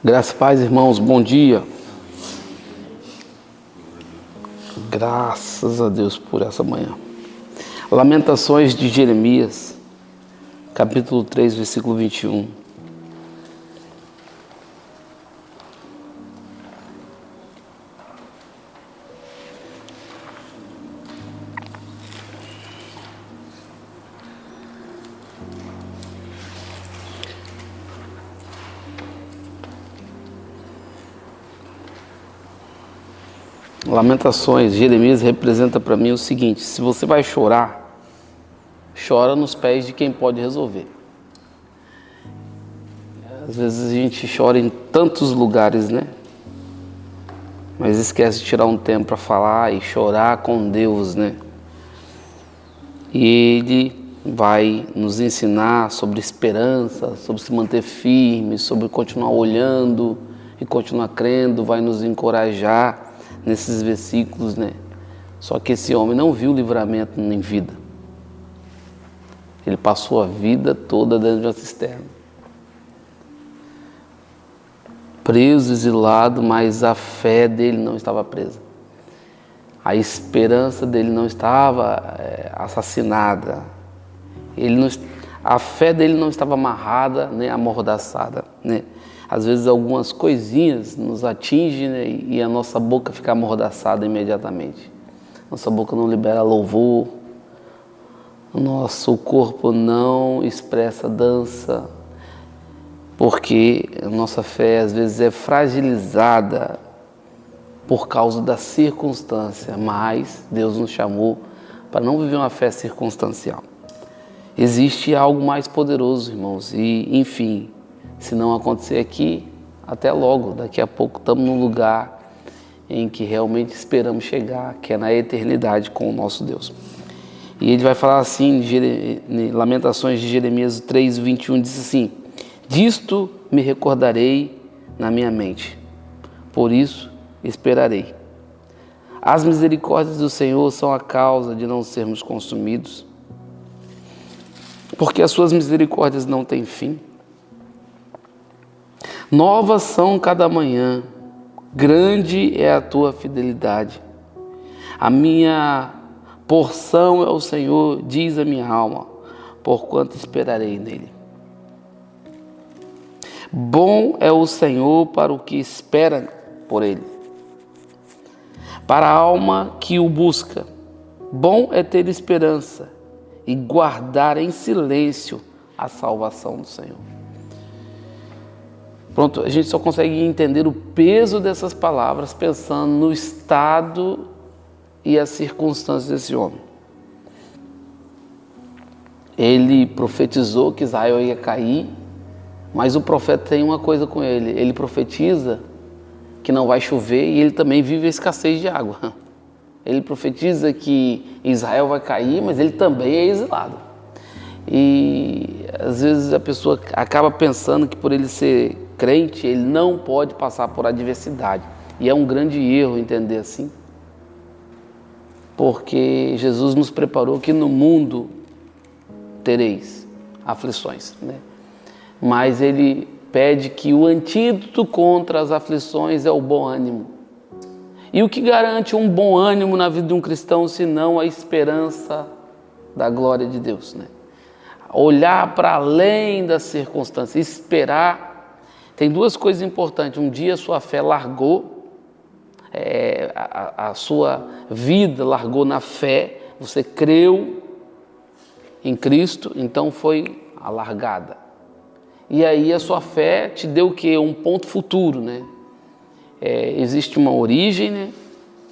Graças a paz, irmãos, bom dia. Graças a Deus por essa manhã. Lamentações de Jeremias, capítulo 3, versículo 21. Lamentações, Jeremias representa para mim o seguinte: se você vai chorar, chora nos pés de quem pode resolver. Às vezes a gente chora em tantos lugares, né? Mas esquece de tirar um tempo para falar e chorar com Deus, né? E Ele vai nos ensinar sobre esperança, sobre se manter firme, sobre continuar olhando e continuar crendo, vai nos encorajar nesses versículos, né? Só que esse homem não viu livramento em vida. Ele passou a vida toda dentro de uma cisterna. Preso, exilado, mas a fé dele não estava presa. A esperança dele não estava assassinada. A fé dele não estava amarrada, nem amordaçada, né? Às vezes algumas coisinhas nos atingem, né, e a nossa boca fica amordaçada imediatamente. Nossa boca não libera louvor, nosso corpo não expressa dança, porque a nossa fé às vezes é fragilizada por causa da circunstância, mas Deus nos chamou para não viver uma fé circunstancial. Existe algo mais poderoso, irmãos, e enfim, se não acontecer aqui, até logo, daqui a pouco estamos num lugar em que realmente esperamos chegar, que é na eternidade com o nosso Deus. E ele vai falar assim, em Lamentações de Jeremias 3, 21, diz assim: disto me recordarei na minha mente, por isso esperarei. As misericórdias do Senhor são a causa de não sermos consumidos, porque as suas misericórdias não têm fim. Novas são cada manhã, grande é a tua fidelidade. A minha porção é o Senhor, diz a minha alma, porquanto esperarei nele. Bom é o Senhor para o que espera por ele, para a alma que o busca. Bom é ter esperança e guardar em silêncio a salvação do Senhor. Pronto, a gente só consegue entender o peso dessas palavras pensando no estado e as circunstâncias desse homem. Ele profetizou que Israel ia cair, mas o profeta tem uma coisa com ele: ele profetiza que não vai chover e ele também vive a escassez de água. Ele profetiza que Israel vai cair, mas ele também é exilado. E às vezes a pessoa acaba pensando que por ele ser crente, ele não pode passar por adversidade. E é um grande erro entender assim. Porque Jesus nos preparou que no mundo tereis aflições, né? Mas ele pede que o antídoto contra as aflições é o bom ânimo. E o que garante um bom ânimo na vida de um cristão, senão a esperança da glória de Deus, né? Olhar para além das circunstâncias, esperar. Tem duas coisas importantes. Um dia a sua fé largou, a sua vida largou na fé, você creu em Cristo, então foi alargada. E aí a sua fé te deu o quê? Um ponto futuro, né? Existe uma origem, né?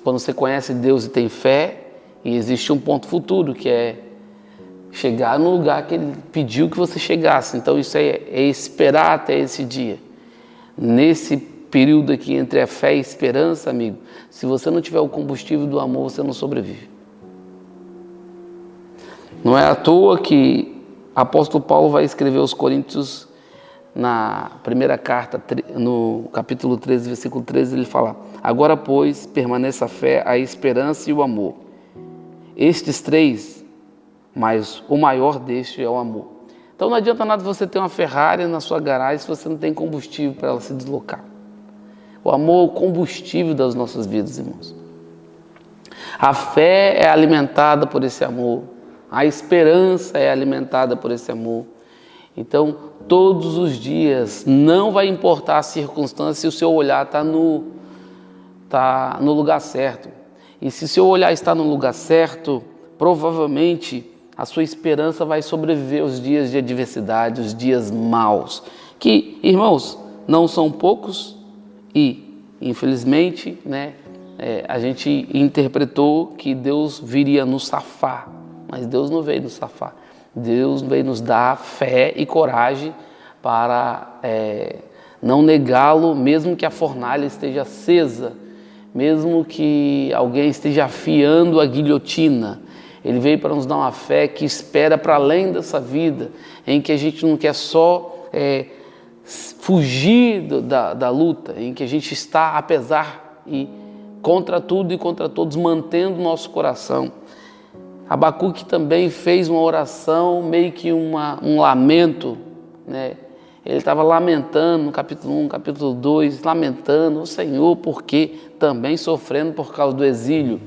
Quando você conhece Deus e tem fé, e existe um ponto futuro, que é chegar no lugar que Ele pediu que você chegasse. Então isso é esperar até esse dia. Nesse período aqui entre a fé e a esperança, amigo, se você não tiver o combustível do amor, você não sobrevive. Não é à toa que o apóstolo Paulo vai escrever aos Coríntios, na primeira carta, no capítulo 13, versículo 13, ele fala: agora, pois, permaneça a fé, a esperança e o amor. Estes três, mas o maior destes é o amor. Então não adianta nada você ter uma Ferrari na sua garagem se você não tem combustível para ela se deslocar. O amor é o combustível das nossas vidas, irmãos. A fé é alimentada por esse amor. A esperança é alimentada por esse amor. Então, todos os dias, não vai importar a circunstância se o seu olhar está no lugar certo. E se o seu olhar está no lugar certo, provavelmente a sua esperança vai sobreviver aos dias de adversidade, os dias maus. Que, irmãos, não são poucos e, infelizmente, a gente interpretou que Deus viria nos safar. Mas Deus não veio nos safar. Deus veio nos dar fé e coragem para não negá-lo, mesmo que a fornalha esteja acesa, mesmo que alguém esteja afiando a guilhotina. Ele veio para nos dar uma fé que espera para além dessa vida, em que a gente não quer só fugir da luta, em que a gente está, apesar e contra tudo e contra todos, mantendo nosso coração. Abacuque também fez uma oração, meio que um lamento, Ele estava lamentando no capítulo 1, capítulo 2, lamentando o Senhor, porque também sofrendo por causa do exílio.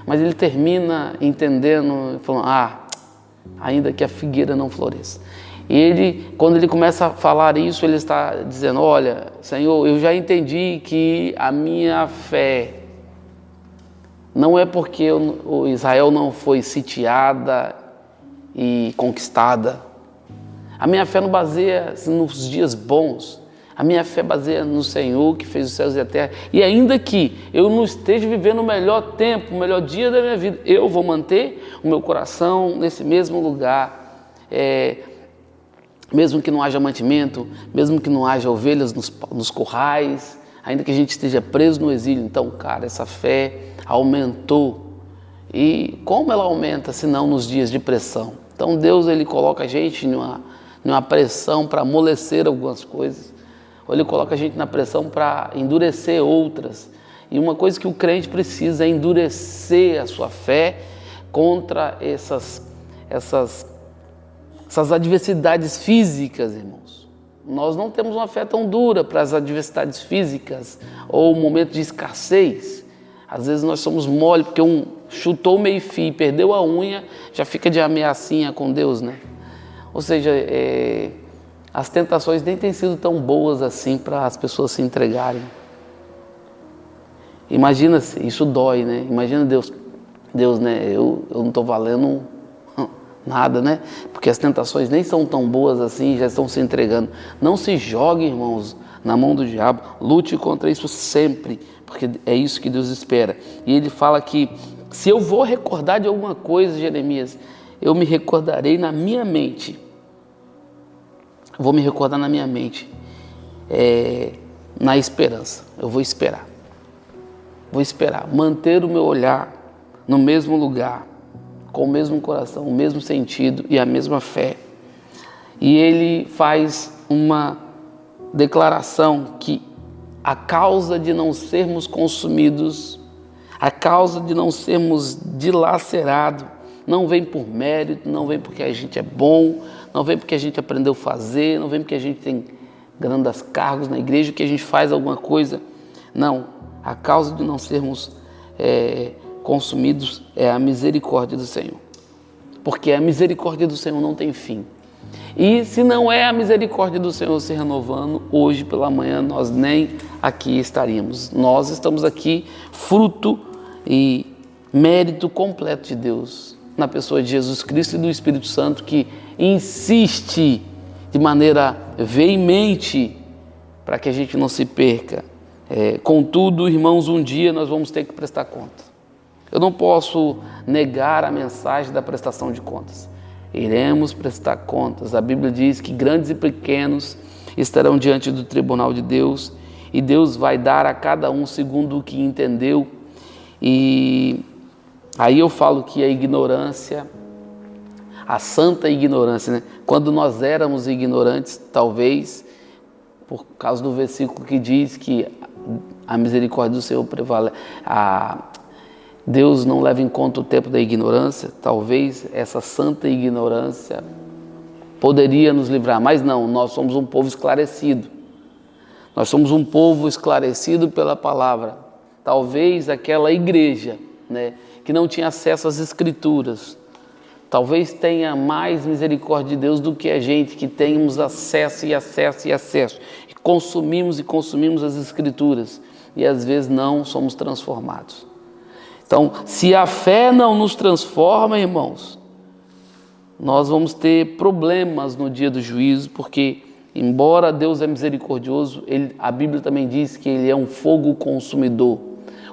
Mas ele termina entendendo, falando, ainda que a figueira não floresça. E ele, quando ele começa a falar isso, ele está dizendo, olha, Senhor, eu já entendi que a minha fé não é porque o Israel não foi sitiada e conquistada. A minha fé não baseia nos dias bons. A minha fé baseia no Senhor que fez os céus e a terra. E ainda que eu não esteja vivendo o melhor tempo, o melhor dia da minha vida, eu vou manter o meu coração nesse mesmo lugar. Mesmo que não haja mantimento, mesmo que não haja ovelhas nos currais, ainda que a gente esteja preso no exílio. Então, cara, essa fé aumentou. E como ela aumenta, se não nos dias de pressão? Então, Deus, Ele coloca a gente numa pressão para amolecer algumas coisas, ou Ele coloca a gente na pressão para endurecer outras. E uma coisa que o crente precisa é endurecer a sua fé contra essas adversidades físicas, irmãos. Nós não temos uma fé tão dura para as adversidades físicas ou momento de escassez. Às vezes nós somos mole porque um chutou o meio-fio e perdeu a unha, já fica de ameaçinha com Deus, Ou seja, as tentações nem têm sido tão boas assim para as pessoas se entregarem. Imagina, isso dói, Imagina Deus, eu não estou valendo nada, Porque as tentações nem são tão boas assim, já estão se entregando. Não se jogue, irmãos, na mão do diabo. Lute contra isso sempre, porque é isso que Deus espera. E ele fala que se eu vou recordar de alguma coisa, Jeremias, eu me recordarei na minha mente. Vou me recordar na minha mente, na esperança. Eu vou esperar. Vou esperar, manter o meu olhar no mesmo lugar, com o mesmo coração, o mesmo sentido e a mesma fé. E ele faz uma declaração que a causa de não sermos consumidos, a causa de não sermos dilacerados, não vem por mérito, não vem porque a gente é bom, não vem porque a gente aprendeu a fazer, não vem porque a gente tem grandes cargos na igreja, que a gente faz alguma coisa. Não, a causa de não sermos consumidos é a misericórdia do Senhor. Porque a misericórdia do Senhor não tem fim. E se não é a misericórdia do Senhor se renovando, hoje pela manhã nós nem aqui estaríamos. Nós estamos aqui fruto e mérito completo de Deus, na pessoa de Jesus Cristo e do Espírito Santo, que insiste de maneira veemente para que a gente não se perca. Contudo, irmãos, um dia nós vamos ter que prestar conta. Eu não posso negar a mensagem da prestação de contas. Iremos prestar contas. A Bíblia diz que grandes e pequenos estarão diante do tribunal de Deus e Deus vai dar a cada um segundo o que entendeu. E aí eu falo que a ignorância, a santa ignorância, quando nós éramos ignorantes, talvez, por causa do versículo que diz que a misericórdia do Senhor prevalece, Deus não leva em conta o tempo da ignorância, talvez essa santa ignorância poderia nos livrar, mas não, nós somos um povo esclarecido. Nós somos um povo esclarecido pela palavra. Talvez aquela igreja, né, que não tinha acesso às escrituras, talvez tenha mais misericórdia de Deus do que a gente, que temos acesso e acesso e acesso. E consumimos as escrituras. E às vezes não somos transformados. Então, se a fé não nos transforma, irmãos, nós vamos ter problemas no dia do juízo, porque embora Deus é misericordioso, a Bíblia também diz que Ele é um fogo consumidor.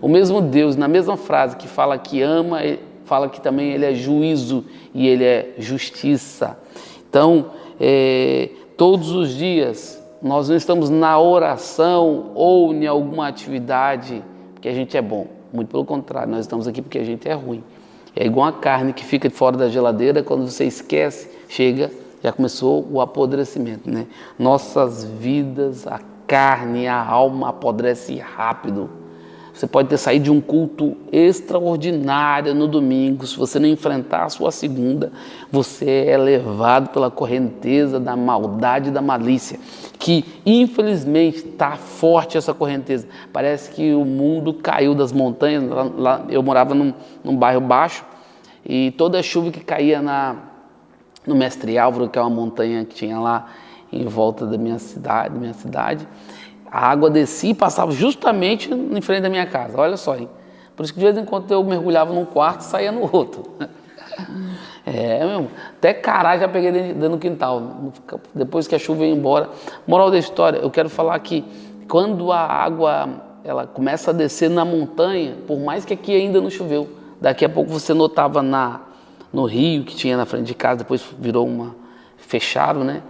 O mesmo Deus, na mesma frase que fala que ama, fala que também Ele é juízo e Ele é justiça. Então, todos os dias, nós não estamos na oração ou em alguma atividade porque a gente é bom. Muito pelo contrário, nós estamos aqui porque a gente é ruim. É igual a carne que fica fora da geladeira, quando você esquece, chega, já começou o apodrecimento, né? Nossas vidas, a carne, a alma apodrece rápido. Você pode ter saído de um culto extraordinário no domingo, se você não enfrentar a sua segunda, você é levado pela correnteza da maldade e da malícia, que infelizmente está forte essa correnteza. Parece que o mundo caiu das montanhas. Lá eu morava num bairro baixo e toda a chuva que caía no Mestre Álvaro, que é uma montanha que tinha lá em volta da minha cidade, a água descia e passava justamente em frente da minha casa. Olha só, hein? Por isso que de vez em quando eu mergulhava num quarto e saía no outro. Mesmo. Até cará já peguei dentro do quintal, depois que a chuva ia embora. Moral da história, eu quero falar que quando a água ela começa a descer na montanha, por mais que aqui ainda não choveu, daqui a pouco você notava no rio que tinha na frente de casa, depois virou fecharam, né?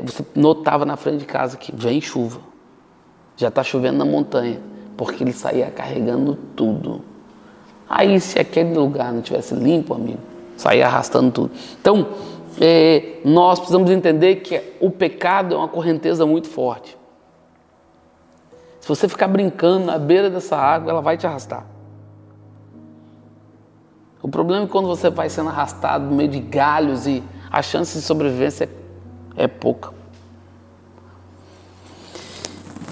Você notava na frente de casa que vem chuva. Já está chovendo na montanha, porque ele saía carregando tudo. Aí, se aquele lugar não tivesse limpo, amigo, saía arrastando tudo. Então, nós precisamos entender que o pecado é uma correnteza muito forte. Se você ficar brincando na beira dessa água, ela vai te arrastar. O problema é que quando você vai sendo arrastado no meio de galhos e a chance de sobrevivência é pouca.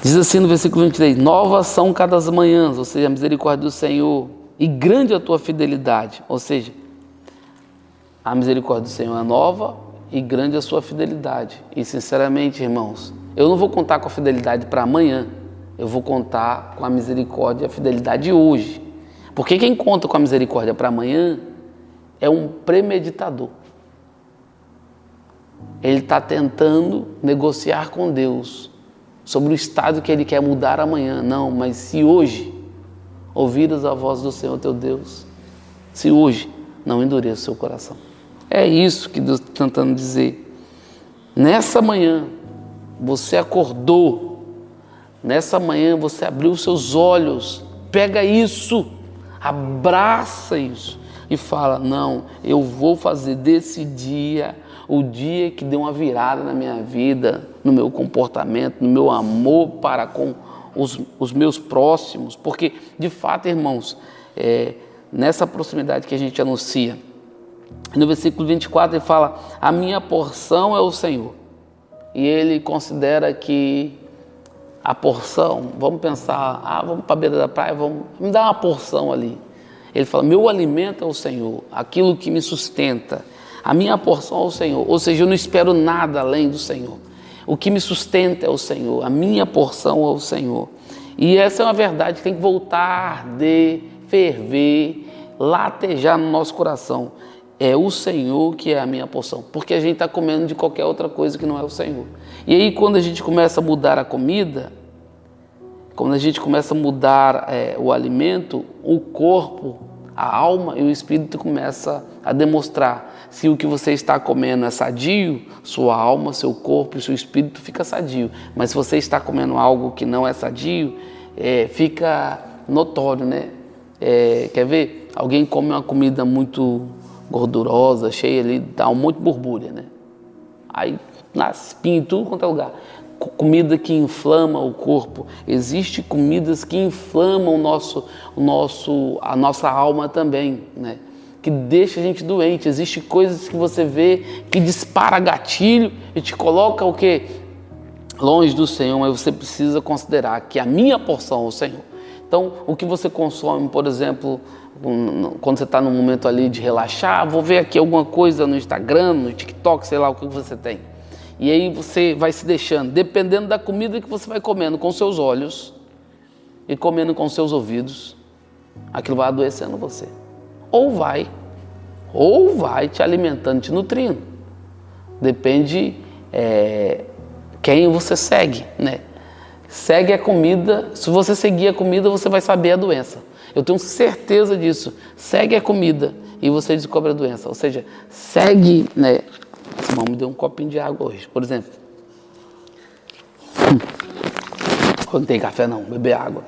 Diz assim no versículo 23, novas são cada manhã, ou seja, a misericórdia do Senhor, e grande a tua fidelidade, ou seja, a misericórdia do Senhor é nova e grande a sua fidelidade. E sinceramente, irmãos, eu não vou contar com a fidelidade para amanhã, eu vou contar com a misericórdia e a fidelidade hoje. Porque quem conta com a misericórdia para amanhã é um premeditador. Ele está tentando negociar com Deus sobre o estado que ele quer mudar amanhã. Não, mas se hoje ouvires a voz do Senhor teu Deus, se hoje não endureça o seu coração. É isso que Deus está tentando dizer. Nessa manhã, você acordou, nessa manhã você abriu os seus olhos, pega isso, abraça isso e fala, não, eu vou fazer desse dia o dia que deu uma virada na minha vida, no meu comportamento, no meu amor para com os meus próximos, porque de fato, irmãos, nessa proximidade que a gente anuncia, no versículo 24 ele fala, a minha porção é o Senhor, e ele considera que a porção, vamos pensar, vamos para a beira da praia, me dar uma porção ali. Ele fala, meu alimento é o Senhor, aquilo que me sustenta, a minha porção é o Senhor, ou seja, eu não espero nada além do Senhor. O que me sustenta é o Senhor, a minha porção é o Senhor. E essa é uma verdade que tem que voltar a arder, ferver, latejar no nosso coração. É o Senhor que é a minha porção, porque a gente está comendo de qualquer outra coisa que não é o Senhor. E aí quando a gente começa a mudar a comida, quando a gente começa a mudar o alimento, o corpo, a alma e o espírito começa a demonstrar se o que você está comendo é sadio, sua alma, seu corpo e seu espírito fica sadio. Mas se você está comendo algo que não é sadio, fica notório, né? Quer ver? Alguém come uma comida muito gordurosa, cheia ali, dá um monte de borbulha, né? Aí nasce espinho em tudo quanto é lugar. Comida que inflama o corpo. Existem comidas que inflamam a nossa alma também, né? que deixa a gente doente. Existem coisas que você vê que dispara gatilho e te coloca o quê? Longe do Senhor, mas você precisa considerar que a minha porção é o Senhor. Então, o que você consome, por exemplo, quando você está num momento ali de relaxar, vou ver aqui alguma coisa no Instagram, no TikTok, sei lá o que você tem. E aí você vai se deixando, dependendo da comida que você vai comendo com seus olhos e comendo com seus ouvidos, aquilo vai adoecendo você. Ou vai te alimentando, te nutrindo. Depende quem você segue, né? Segue a comida, se você seguir a comida, você vai saber a doença. Eu tenho certeza disso. Segue a comida e você descobre a doença. Ou seja, segue, né? Simão me deu um copinho de água hoje, por exemplo. Não tem café não, beber água.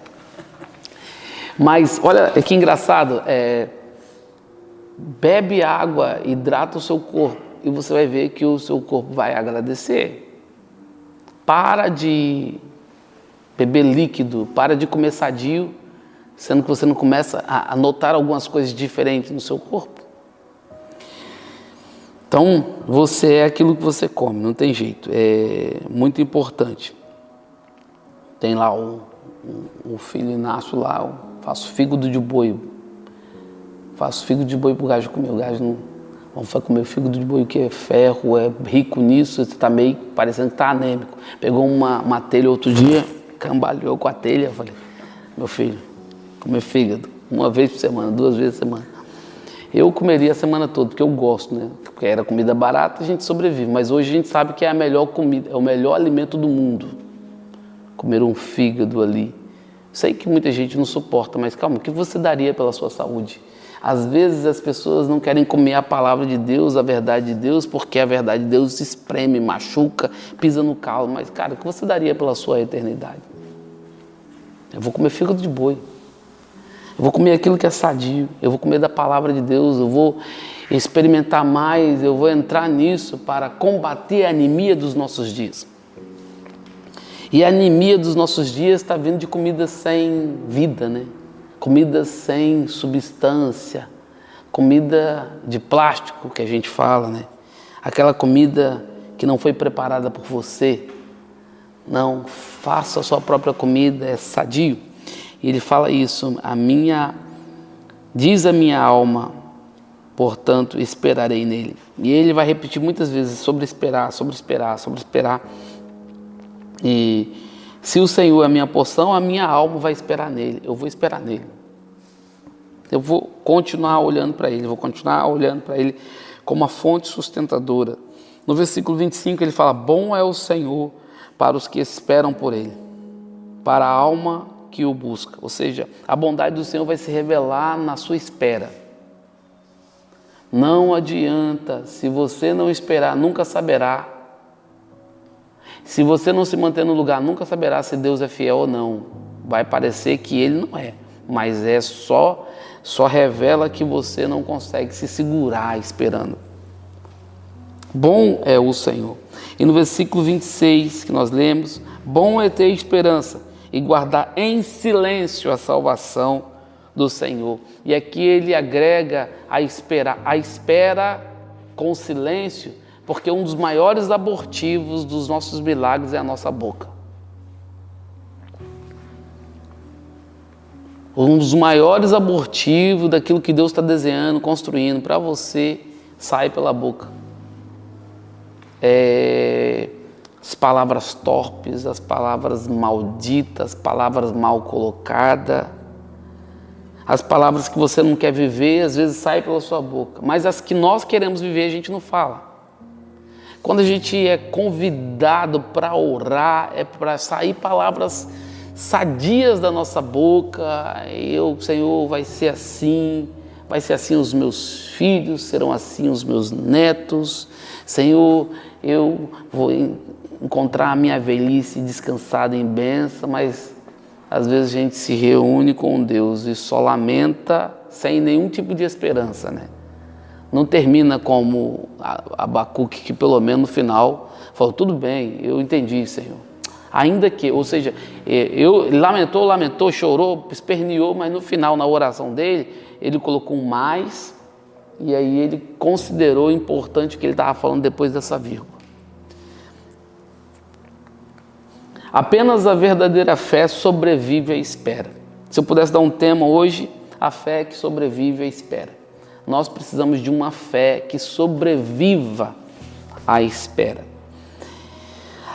Mas olha que engraçado, bebe água, hidrata o seu corpo e você vai ver que o seu corpo vai agradecer. Para de beber líquido, para de comer sadio, sendo que você não começa a notar algumas coisas diferentes no seu corpo. Então, você é aquilo que você come, não tem jeito, é muito importante. Tem lá um filho nasce lá, eu faço fígado de boi. Faço fígado de boi pro gajo comer. O gajo não... Vamos comer fígado de boi que é ferro, é rico nisso, você tá meio parecendo que tá anêmico. Pegou uma telha outro dia, cambaleou com a telha, eu falei, meu filho, comer fígado, 1 vez por semana, 2 vezes por semana. Eu comeria a semana toda, porque eu gosto, né? Porque era comida barata, a gente sobrevive. Mas hoje a gente sabe que é a melhor comida, é o melhor alimento do mundo. Comer um fígado ali. Sei que muita gente não suporta, mas calma, o que você daria pela sua saúde? Às vezes as pessoas não querem comer a palavra de Deus, a verdade de Deus, porque a verdade de Deus se espreme, machuca, pisa no calo. Mas, cara, o que você daria pela sua eternidade? Eu vou comer fígado de boi. Eu vou comer aquilo que é sadio. Eu vou comer da palavra de Deus. Eu vou experimentar mais. Eu vou entrar nisso para combater a anemia dos nossos dias. E a anemia dos nossos dias está vindo de comida sem vida, né? Comida sem substância, comida de plástico que a gente fala, né? Aquela comida que não foi preparada por você. Não, faça a sua própria comida, é sadio. E ele fala isso, diz a minha alma, portanto esperarei nele. E ele vai repetir muitas vezes sobre esperar, sobre esperar, sobre esperar. E se o Senhor é a minha porção, a minha alma vai esperar nele. Eu vou esperar nele. Eu vou continuar olhando para ele. Vou continuar olhando para ele como a fonte sustentadora. No versículo 25 ele fala, bom é o Senhor para os que esperam por ele, para a alma que o busca. Ou seja, a bondade do Senhor vai se revelar na sua espera. Não adianta, se você não esperar, nunca saberá. Se você não se manter no lugar, nunca saberá se Deus é fiel ou não. Vai parecer que Ele não é, mas só revela que você não consegue se segurar esperando. Bom é o Senhor. E no versículo 26 que nós lemos, bom é ter esperança e guardar em silêncio a salvação do Senhor. E aqui ele agrega a espera com silêncio, porque um dos maiores abortivos dos nossos milagres é a nossa boca. Um dos maiores abortivos daquilo que Deus está desenhando, construindo para você, sai pela boca. As palavras torpes, as palavras malditas, as palavras mal colocadas, as palavras que você não quer viver, às vezes saem pela sua boca, mas as que nós queremos viver, a gente não fala. Quando a gente é convidado para orar, é para sair palavras sadias da nossa boca. Senhor, vai ser assim os meus filhos, serão assim os meus netos. Senhor, eu vou encontrar a minha velhice descansada em bênção, mas às vezes a gente se reúne com Deus e só lamenta sem nenhum tipo de esperança, né? Não termina como Abacuque, que pelo menos no final falou, tudo bem, eu entendi, Senhor. Ainda que, ou seja, lamentou, chorou, esperneou, mas no final, na oração dele, ele colocou um mais E aí ele considerou importante o que ele estava falando depois dessa vírgula. Apenas a verdadeira fé sobrevive à espera. Se eu pudesse dar um tema hoje, a fé que sobrevive à espera. Nós precisamos de uma fé que sobreviva à espera.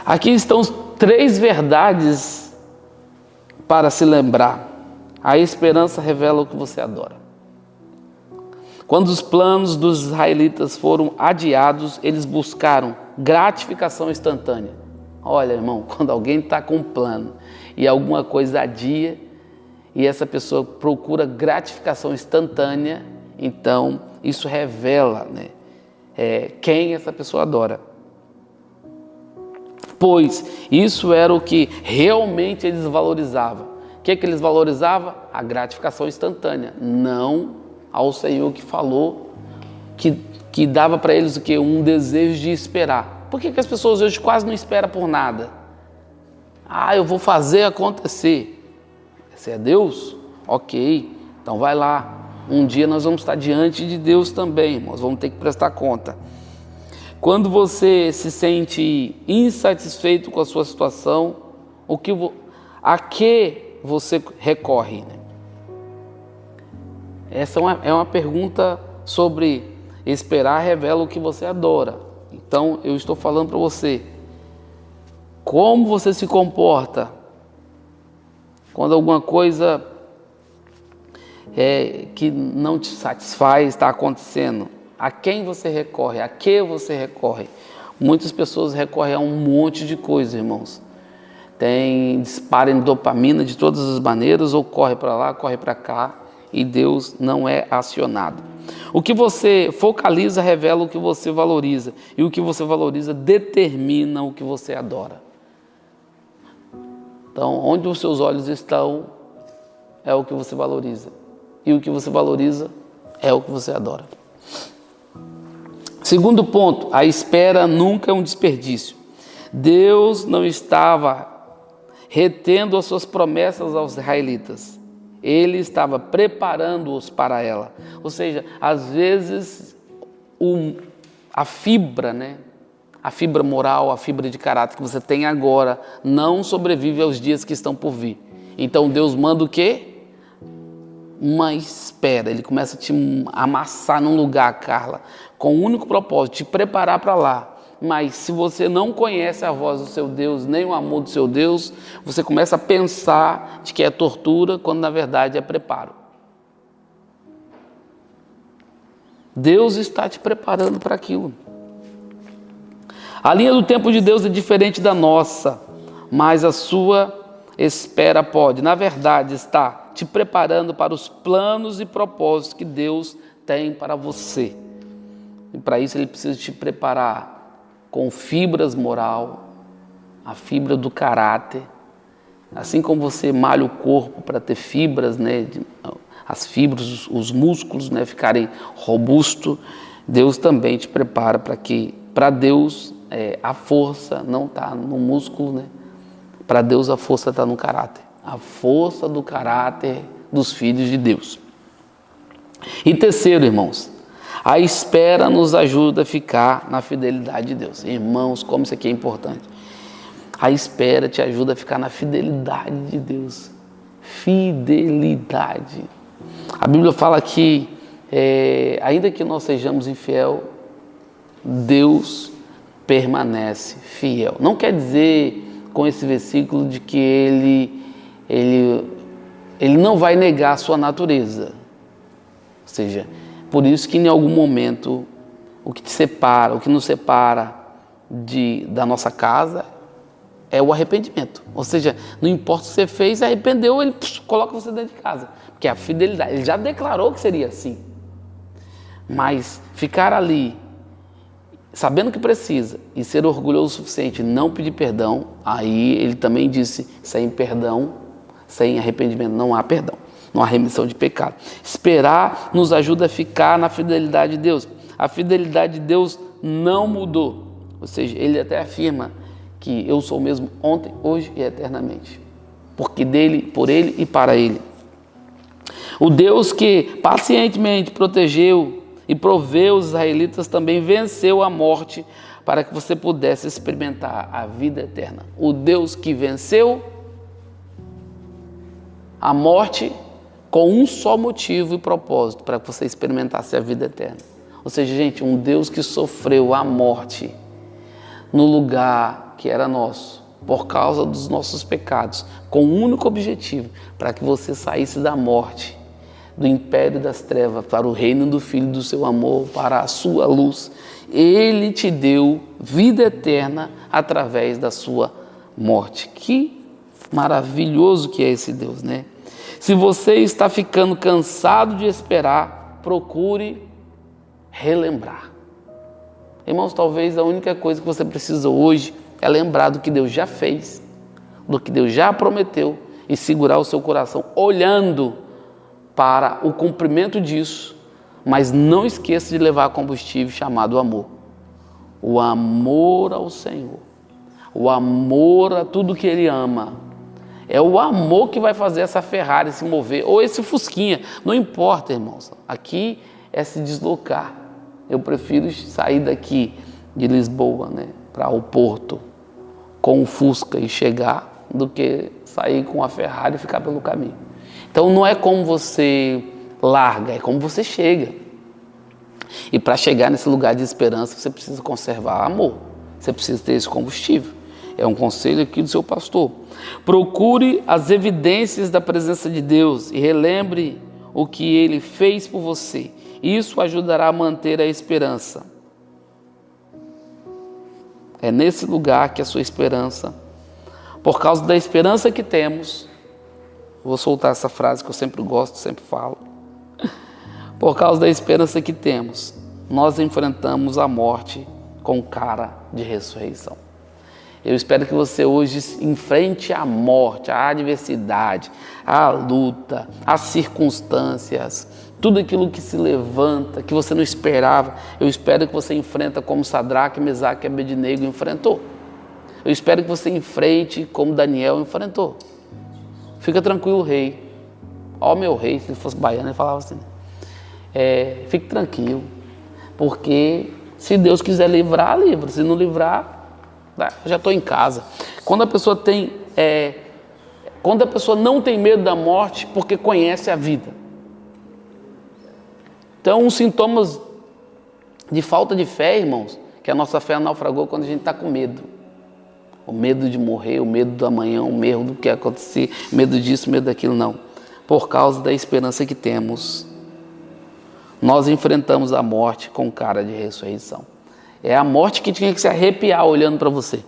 Aqui estão 3 verdades para se lembrar. A esperança revela o que você adora. Quando os planos dos israelitas foram adiados, eles buscaram gratificação instantânea. Olha, irmão, quando alguém está com um plano e alguma coisa adia e essa pessoa procura gratificação instantânea, então isso revela, né, quem essa pessoa adora. Pois isso era o que realmente eles valorizavam. O que eles valorizavam? A gratificação instantânea, não ao Senhor que falou, que dava para eles o quê? Um desejo de esperar. Por que as pessoas hoje quase não esperam por nada? Eu vou fazer acontecer. Esse é Deus? Ok, então vai lá. Um dia nós vamos estar diante de Deus também, nós vamos ter que prestar conta. Quando você se sente insatisfeito com a sua situação, a que você recorre? Né? Essa é uma pergunta sobre esperar revela o que você adora. Então, eu estou falando para você, como você se comporta quando alguma coisa que não te satisfaz está acontecendo? A quem você recorre? A que você recorre? Muitas pessoas recorrem a um monte de coisas, irmãos. Disparam dopamina de todas as maneiras, ou corre para lá, corre para cá, e Deus não é acionado. O que você focaliza revela o que você valoriza, e o que você valoriza determina o que você adora. Então, onde os seus olhos estão, é o que você valoriza, e o que você valoriza é o que você adora. Segundo ponto, a espera nunca é um desperdício. Deus não estava retendo as suas promessas aos israelitas. Ele estava preparando-os para ela. Ou seja, às vezes a fibra, né? A fibra moral, a fibra de caráter que você tem agora não sobrevive aos dias que estão por vir. Então Deus manda o quê? Uma espera. Ele começa a te amassar num lugar, Carla, com o único propósito, te preparar para lá. Mas se você não conhece a voz do seu Deus, nem o amor do seu Deus, você começa a pensar de que é tortura, quando na verdade é preparo. Deus está te preparando para aquilo. A linha do tempo de Deus é diferente da nossa, mas a sua espera pode, na verdade, estar te preparando para os planos e propósitos que Deus tem para você. E para isso Ele precisa te preparar com fibras moral, a fibra do caráter. Assim como você malha o corpo para ter fibras, né, as fibras, os músculos, né, ficarem robustos, Deus também te prepara para Deus, a força não está no músculo, né? Para Deus a força está no caráter. A força do caráter dos filhos de Deus. E terceiro, irmãos, a espera nos ajuda a ficar na fidelidade de Deus. Irmãos, como isso aqui é importante. A espera te ajuda a ficar na fidelidade de Deus. Fidelidade. A Bíblia fala que, ainda que nós sejamos infiel, Deus permanece fiel. Não quer dizer com esse versículo de que ele não vai negar a sua natureza. Ou seja, por isso que em algum momento o que te separa, o que nos separa da nossa casa é o arrependimento. Ou seja, não importa o que você fez, arrependeu, ele coloca você dentro de casa. Porque a fidelidade, ele já declarou que seria assim. Mas ficar ali, sabendo que precisa, e ser orgulhoso o suficiente, não pedir perdão, aí ele também disse, sem perdão, sem arrependimento não há perdão, não há remissão de pecado. Esperar nos ajuda a ficar na fidelidade de Deus. A fidelidade de Deus não mudou. Ou seja, ele até afirma que eu sou o mesmo ontem, hoje e eternamente. Porque dele, por ele e para ele. O Deus que pacientemente protegeu e proveu os israelitas também, venceu a morte para que você pudesse experimentar a vida eterna. O Deus que venceu a morte com um só motivo e propósito, para que você experimentasse a vida eterna. Ou seja, gente, um Deus que sofreu a morte no lugar que era nosso, por causa dos nossos pecados, com um único objetivo, para que você saísse da morte, do império das trevas, para o reino do Filho do seu amor, para a sua luz. Ele te deu vida eterna através da sua morte. Que maravilhoso que é esse Deus, né? Se você está ficando cansado de esperar, procure relembrar. Irmãos, talvez a única coisa que você precisa hoje é lembrar do que Deus já fez, do que Deus já prometeu e segurar o seu coração olhando para o cumprimento disso, mas não esqueça de levar combustível chamado amor. O amor ao Senhor, o amor a tudo que Ele ama. É o amor que vai fazer essa Ferrari se mover, ou esse Fusquinha, não importa, irmãos. Aqui é se deslocar. Eu prefiro sair daqui de Lisboa, né, para o Porto com o Fusca e chegar, do que sair com a Ferrari e ficar pelo caminho. Então não é como você larga, é como você chega. E para chegar nesse lugar de esperança, você precisa conservar amor. Você precisa ter esse combustível. É um conselho aqui do seu pastor. Procure as evidências da presença de Deus e relembre o que Ele fez por você. Isso ajudará a manter a esperança. É nesse lugar que a sua esperança, por causa da esperança que temos, vou soltar essa frase que eu sempre gosto, sempre falo. Por causa da esperança que temos, nós enfrentamos a morte com cara de ressurreição. Eu espero que você hoje enfrente a morte, a adversidade, a luta, as circunstâncias, tudo aquilo que se levanta, que você não esperava. Eu espero que você enfrenta como Sadraque, Mesaque e Abednego enfrentou. Eu espero que você enfrente como Daniel enfrentou. Fica tranquilo, rei. Ó meu rei, se ele fosse baiano, ele falava assim. Fique tranquilo, porque se Deus quiser livrar, livra. Se não livrar, eu já estou em casa. Quando a pessoa não tem medo da morte, porque conhece a vida. Então, uns sintomas de falta de fé, irmãos, que a nossa fé naufragou quando a gente está com medo. O medo de morrer, o medo do amanhã, o medo do que acontecer, medo disso, medo daquilo, não. Por causa da esperança que temos, nós enfrentamos a morte com cara de ressurreição. É a morte que tinha que se arrepiar olhando para você.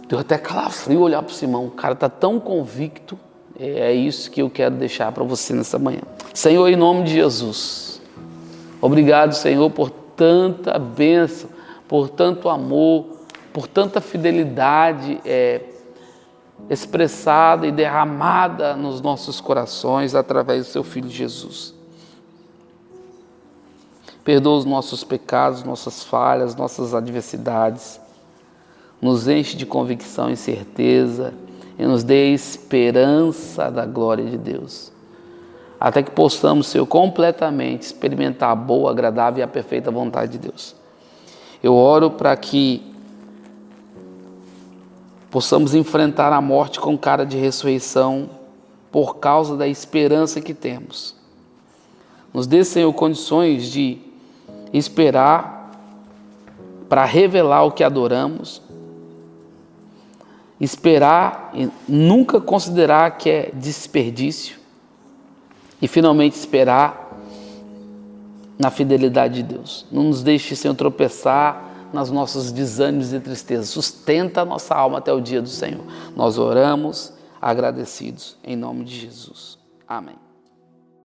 Deu até calafrio olhar para o Simão. O cara está tão convicto. É isso que eu quero deixar para você nessa manhã. Senhor, em nome de Jesus. Obrigado, Senhor, por tanta bênção, por tanto amor, por tanta fidelidade expressada e derramada nos nossos corações através do seu Filho Jesus. Perdoa os nossos pecados, nossas falhas, nossas adversidades. Nos enche de convicção e certeza e nos dê esperança da glória de Deus. Até que possamos, Senhor, completamente experimentar a boa, agradável e a perfeita vontade de Deus. Eu oro para que possamos enfrentar a morte com cara de ressurreição por causa da esperança que temos. Nos dê, Senhor, condições de esperar para revelar o que adoramos, esperar e nunca considerar que é desperdício e finalmente esperar na fidelidade de Deus. Não nos deixe, Senhor, tropeçar nas nossos desânimos e tristezas. Sustenta a nossa alma até o dia do Senhor. Nós oramos agradecidos em nome de Jesus. Amém.